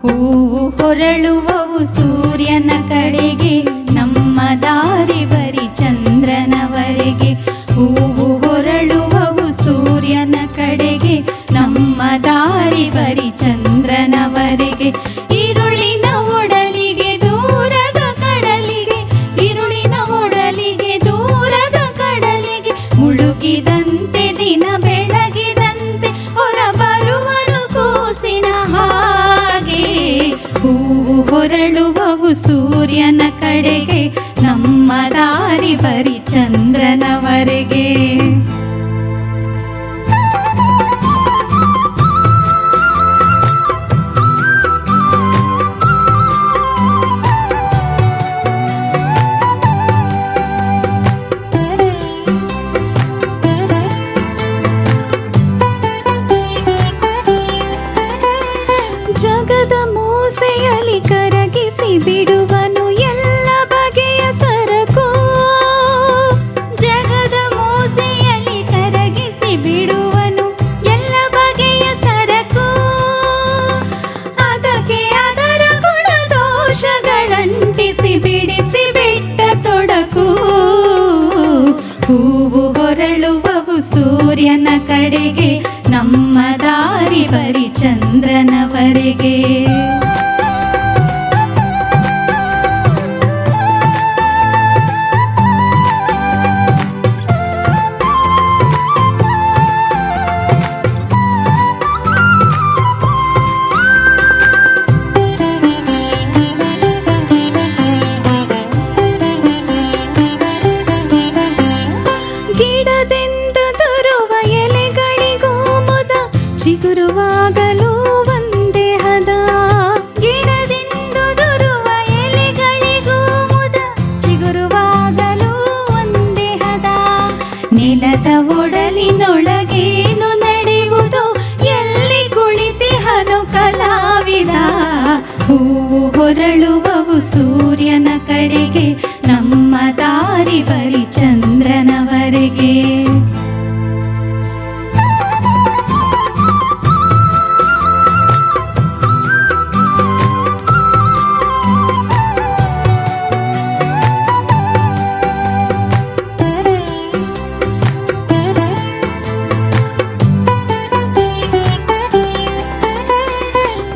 ಹೂವು ಹೊರಳುವವು ಸೂರ್ಯನ ಕಡೆಗೆ, ನಮ್ಮ ದಾರಿ ಬರಿ ಚಂದ್ರನವರೆಗೆ. ಹೂವು ಹೊರಳುವವು ಸೂರ್ಯನ ಕಡೆಗೆ, ನಮ್ಮ ದಾರಿ ಬರಿ ಚಂದ್ರನವರೆಗೆ. ഇരുളിನ ಒಡಲಿಗೆ ದೂರದ ಕಡಲಿಗೆ, ഇരുಳಿನ ಒಡಲಿಗೆ ದೂರದ ಕಡಲಿಗೆ, ಮುಳುಗಿದಂತೆ ದಿನ ಬೆಳಗಿದಂತೆ ಹೊರ ಬರುವನು ಕೂಸಿನ ಹಾಗೆ. ಹೂವು ಹೊರಳುವವು ಸೂರ್ಯನ ಕಡೆಗೆ, ನಮ್ಮ ದಾರಿ ಬರಿ ಚಂದ್ರನವರೆಗೆ. ಜಗದ ಮೂಸೆಯಲ್ಲಿ ಕರಗಿಸಿ ಬಿಡುವನು ಎಲ್ಲ ಬಗೆಯ ಸರಕು. ಜಗದ ಮೂಸೆಯಲ್ಲಿ ಕರಗಿಸಿ ಬಿಡುವನು ಎಲ್ಲ ಬಗೆಯ ಸರಕು. ಅದಕ್ಕೆ ಅದರ ಗುಣ ದೋಷಗಳಂಟಿಸಿ ಬಿಡಿಸಿ ಬಿಟ್ಟ ತೊಡಕು. ಹೂವು ಹೊರಳುವವು ಸೂರ್ಯನ ಕಡೆಗೆ, ನಮ್ಮ ದಾರಿ ಬರಿ ಚಂದ್ರನವರೆಗೆ. ಗಿಡದಿಂದ ತರುವ ಎಲೆಗಳಿಗೂ ಮುದ, ಚಿಗುರುವಾಗಲೂ ಒಂದೇ ಹದ. ಗಿಡದಿಂದ ದೊರುವ ಎಲೆಗಳಿಗೂ ಮುದ, ಚಿಗುರುವಾಗಲೂ ಒಂದೇ ಹದ. ನೆಲದ ಒಡಲಿನೊಳಗೇನು ನಡೆಯುವುದೋ ಎಲ್ಲಿ ಕುಳಿತಿಹನು ಕಲಾವಿದ. ಹೂವು ಹೊರಳುವವು ಸೂರ್ಯನ ಕಡೆಗೆ, ನಮ್ಮ ದಾರಿ ಬರಿ ಚಂದ್ರನವರೆಗೆ.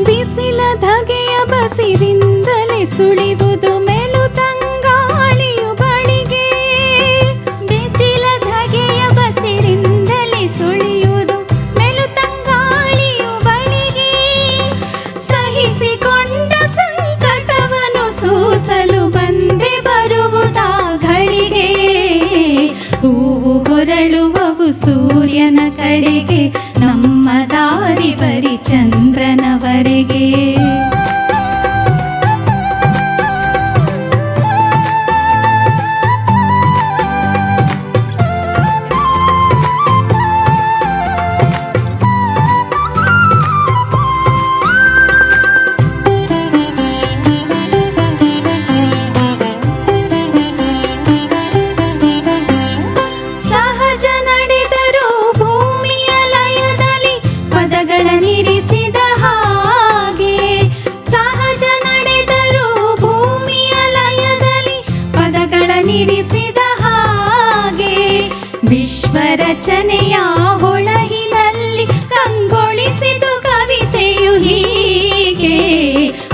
ಬಿಸಿಲ ಧಗೆಯ ಬಸಿರಿಂದಲೇ ಸುಳಿವುದು ಮೆಲುತಂಗಾಳಿಯು ಬಳಿಗೆ. ಬಿಸಿಲ ಧಗೆಯ ಬಸಿರಿಂದಲೇ ಸುಳಿಯುವುದು ಮೆಲುತಂಗಾಳಿಯು ಬಳಿಗೆ. ಸಹಿಸಿಕೊಂಡ ಸಂಕಟವನ್ನು ಸೂಸಲು ಬಂದೆ ಬರುವುದಾ ಘಳಿಗೆ. ಹೂವು ಹೊರಳುವವು ಸೂರ್ಯನ ಕಡೆಗೆ, ನಮ್ಮ ದಾರಿ ಬರಿ ಚಂದ್ರನವರೆಗೆ. ಸಹಜ ನಡೆದರೂ ಭೂಮಿಯ ಲಯದಲ್ಲಿ ಪದಗಳನ್ನಿರಿಸಿದ ಹಾಗೆ. ಸಹಜ ನಡೆದರೂ ಭೂಮಿಯ ಲಯದಲ್ಲಿ ಪದಗಳನ್ನಿರಿಸಿದ ಹಾಗೆ. ವಿಶ್ವರಚನೆಯ ಹೊಳಹಿನಲ್ಲಿ ಕಂಗೊಳಿಸಿತು ಕವಿತೆಯು ಹೀಗೆ.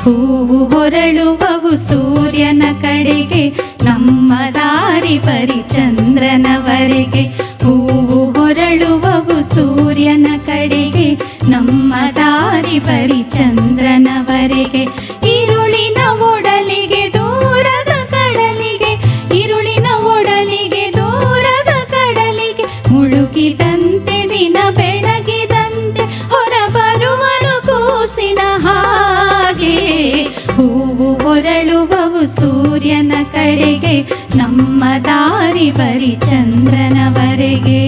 ಹೂವು ಹೊರಳುವವು ಸೂರ್ಯನ ಕಡೆಗೆ, ನಮ್ಮ ದಾರಿ ಬರಿ ಚಂದ್ರನವರೆಗೆ. ಹೂವು ಹೊರಳುವವು ಸೂರ್ಯನ ಕಡೆಗೆ, ನಮ್ಮ ದಾರಿ ಬರಿ ಚಂದ್ರನವರೆಗೆ. ഇരുಳಿನ ಒಡಲಿಗೆ ದೂರದ ಕಡಲಿಗೆ, ഇരുಳಿನ ಒಡಲಿಗೆ ದೂರದ ಕಡಲಿಗೆ, ಮುಳುಗಿದಂತೆ ದಿನ ಬೆಳಗಿದಂತೆ ಹೊರ ಬರುವನು ಕೂಸಿನ ಹಾಗೆ. ಹೂವು ಹೊರಳುವವು ಸೂರ್ಯನ ಕಡೆಗೆ, ನಮ್ಮ ದಾರಿ ಬರಿ ಚಂದ್ರನವರೆಗೆ.